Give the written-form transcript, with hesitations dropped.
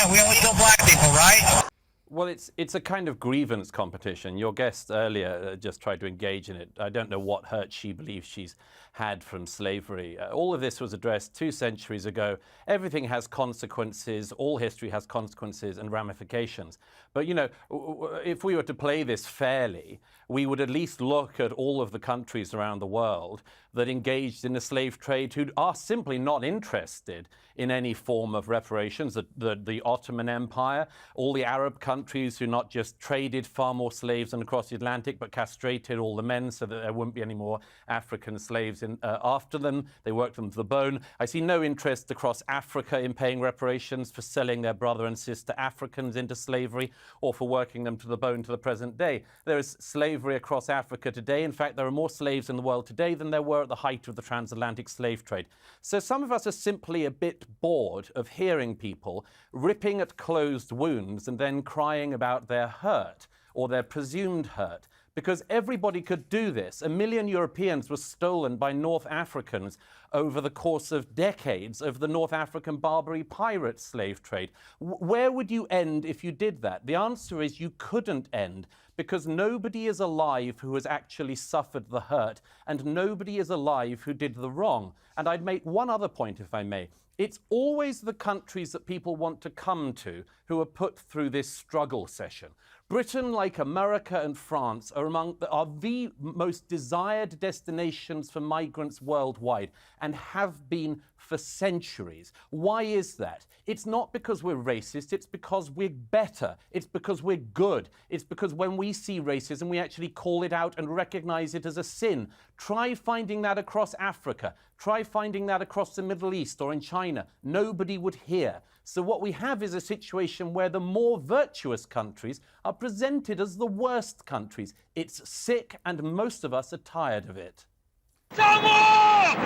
Yeah, we only kill black people, right? Well, it's a kind of grievance competition. Your guest earlier just tried to engage in it. I don't know what hurt she believes she's had from slavery. All of this was addressed 2 centuries ago. Everything has consequences. All history has consequences and ramifications. But, you know, if we were to play this fairly, we would at least look at all of the countries around the world that engaged in the slave trade who are simply not interested in any form of reparations. The Ottoman Empire, all the Arab countries who not just traded far more slaves than across the Atlantic, but castrated all the men so that there wouldn't be any more African slaves after them. They worked them to the bone. I see no interest across Africa in paying reparations for selling their brother and sister Africans into slavery or for working them to the bone to the present day. There is slavery across Africa today. In fact, there are more slaves in the world today than there were at the height of the transatlantic slave trade. So some of us are simply a bit bored of hearing people ripping at closed wounds and then crying about their hurt or their presumed hurt. Because everybody could do this. 1 million Europeans were stolen by North Africans over the course of decades of the North African Barbary pirate slave trade. Where would you end if you did that? The answer is you couldn't end, because nobody is alive who has actually suffered the hurt, and nobody is alive who did the wrong. And I'd make one other point, if I may. It's always the countries that people want to come to who are put through this struggle session. Britain, like America and France, are the most desired destinations for migrants worldwide and have been for centuries. Why is that? It's not because we're racist, it's because we're better. It's because we're good. It's because when we see racism, we actually call it out and recognize it as a sin. Try finding that across Africa. Try finding that across the Middle East or in China. Nobody would hear. So what we have is a situation where the more virtuous countries are presented as the worst countries. It's sick, and most of us are tired of it. Come on!